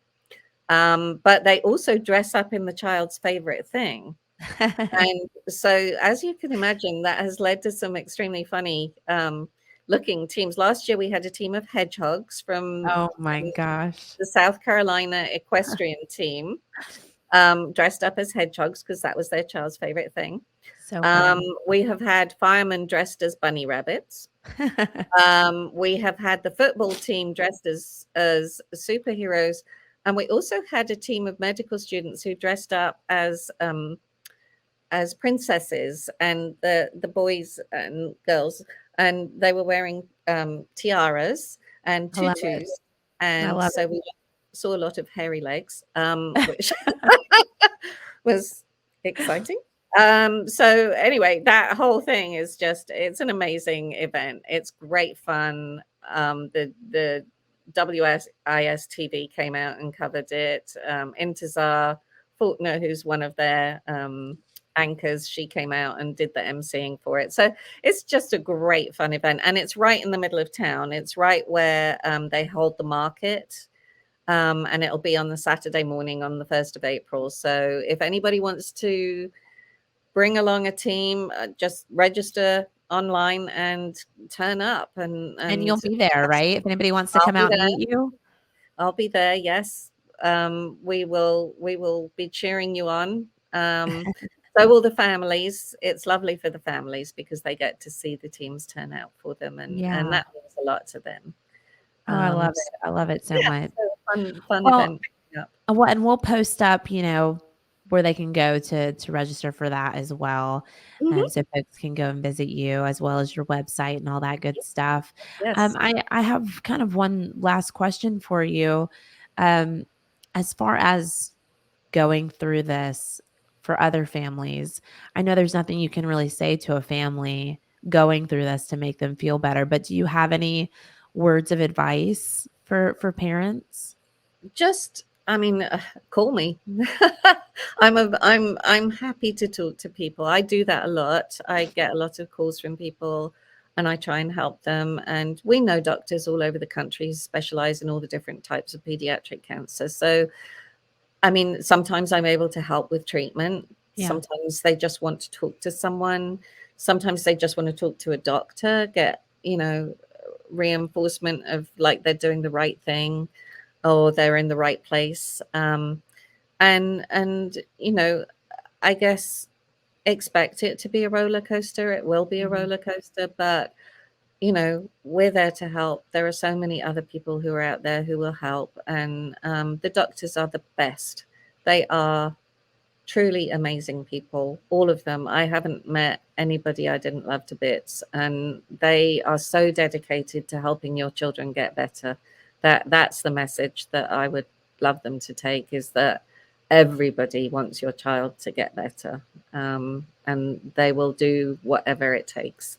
B: But they also dress up in the child's favorite thing. And so, as you can imagine, that has led to some extremely funny looking teams. Last year, we had a team of hedgehogs from
A: Oh my gosh.
B: the South Carolina equestrian team, dressed up as hedgehogs because that was their child's favorite thing.
A: So funny.
B: We have had firemen dressed as bunny rabbits. We have had the football team dressed as superheroes, and we also had a team of medical students who dressed up as princesses, and the boys and girls, and they were wearing tiaras and
A: I love it.
B: tutus,
A: I
B: and
A: love
B: so
A: it.
B: we saw a lot of hairy legs, which was exciting. So anyway, that whole thing is just, it's an amazing event. It's great fun. The WSIS TV came out and covered it. Intizar Faulkner, who's one of their anchors, she came out and did the emceeing for it. So it's just a great fun event, and it's right in the middle of town. It's right where they hold the market. And it'll be on the Saturday morning on the 1st of April. So if anybody wants to bring along a team, just register online and turn up.
A: And you'll be there, right? If anybody wants to
B: I'll
A: come
B: be
A: out and
B: there.
A: meet you?
B: I'll be there. Yes. We will be cheering you on. So will the families. It's lovely for the families because they get to see the teams turn out for them, and
A: Yeah.
B: that means a lot to them.
A: Oh, I love
B: So
A: it. I love it so
B: yeah,
A: much.
B: so fun
A: Well,
B: event coming up.
A: well, and we'll post up, where they can go to register for that as well.
B: Mhm.
A: So folks can go and visit you as well as your website and all that good stuff.
B: Yes.
A: I have kind of one last question for you. Um, as far as going through this for other families, I know there's nothing you can really say to a family going through this to make them feel better, but do you have any words of advice for parents?
B: Just, I mean, call me. I'm happy to talk to people. I do that a lot. I get a lot of calls from people, and I try and help them. And we know doctors all over the country who specialize in all the different types of pediatric cancer. So, I mean, sometimes I'm able to help with treatment.
A: Yeah.
B: Sometimes they just want to talk to someone. Sometimes they just want to talk to a doctor, get, reinforcement of like they're doing the right thing or they're in the right place. And I guess expect it to be a roller coaster. It will be a
A: Mhm.
B: roller coaster, but we're there to help. There are so many other people who are out there who will help, and the doctors are the best. They are truly amazing people, all of them. I haven't met anybody I didn't love to bits, and they are so dedicated to helping your children get better. That's the message that I would love them to take, is that everybody wants your child to get better, and they will do whatever it takes.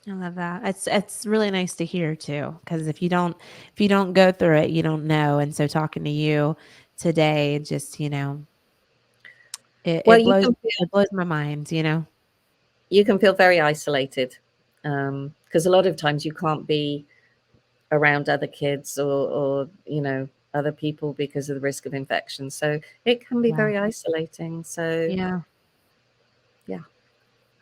A: I love that. It's really nice to hear too, because if you don't go through it, you don't know. And so talking to you today, just it,
B: Well,
A: it
B: you
A: blows
B: can
A: it blows my mind.
B: you can feel very isolated, because a lot of times you can't be around other kids or other people because of the risk of infection. So it can be
A: Yeah.
B: very isolating. So
A: Yeah.
B: yeah,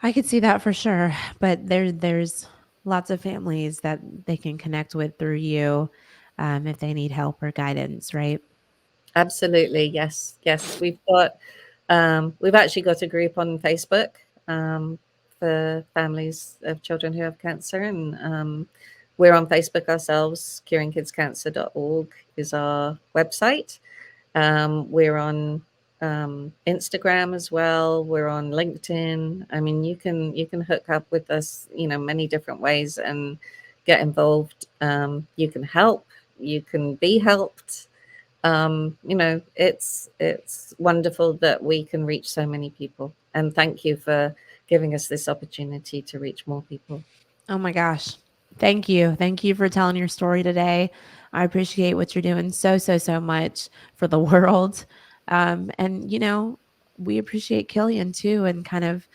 A: I could see that for sure, but there's lots of families that they can connect with through you, if they need help or guidance, right?
B: absolutely. Yes, yes. We've actually got a group on Facebook, for families of children who have cancer, and we're on Facebook ourselves. Curingkidscancer.org is our website. We're on Instagram as well. We're on LinkedIn. I mean, you can hook up with us, many different ways and get involved. You can help. You can be helped. It's wonderful that we can reach so many people. And thank you for giving us this opportunity to reach more people.
A: Oh my gosh. Thank you. Thank you for telling your story today. I appreciate what you're doing so, so, so much for the world. And we appreciate Killian too, and kind of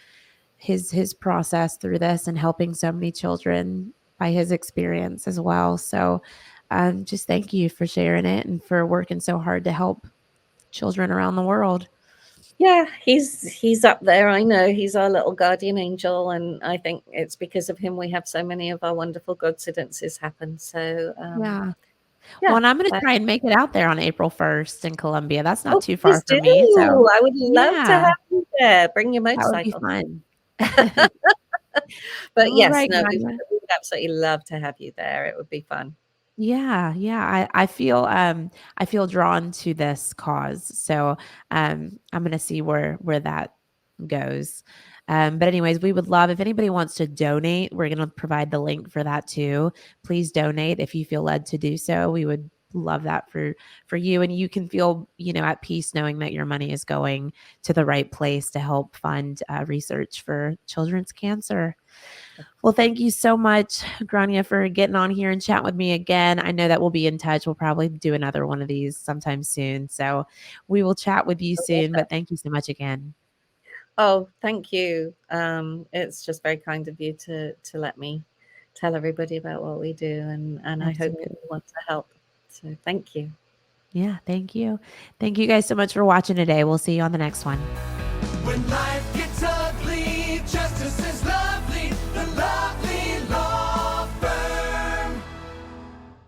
A: his process through this and helping so many children by his experience as well. So just thank you for sharing it and for working so hard to help children around the world.
B: Yeah, he's up there. I know he's our little guardian angel, and I think it's because of him we have so many of our wonderful coincidences happen. So
A: Yeah. Well,
B: yeah.
A: and I'm gonna
B: But,
A: try and make it out there on April 1st in Columbia. That's not
B: oh,
A: too far
B: please do.
A: from me, so
B: I would love to
A: yeah,
B: have you there. Bring your
A: that would be
B: motorcycle.
A: fun.
B: But
A: All
B: yes,
A: right,
B: no, we
A: Grainne.
B: would absolutely love to have you there. It would be fun.
A: Yeah, yeah. I feel drawn to this cause. So I'm gonna see where that goes. But anyways, we would love if anybody wants to donate, we're gonna provide the link for that too. Please donate if you feel led to do so. We would love that for you, and you can feel at peace knowing that your money is going to the right place to help fund research for children's cancer. Well, thank you so much, Grania, for getting on here and chat with me again. I know that we'll be in touch. We'll probably do another one of these sometime soon. So we will chat with you
B: I love
A: soon,
B: that.
A: but thank you so much again.
B: Oh, thank you. It's just very kind of you to let me tell everybody about what we do, and I hope
A: Absolutely.
B: people want to help. So thank you.
A: Yeah, thank you. Thank you guys so much for watching today. We'll see you on the next one.
C: When life gets ugly, just to say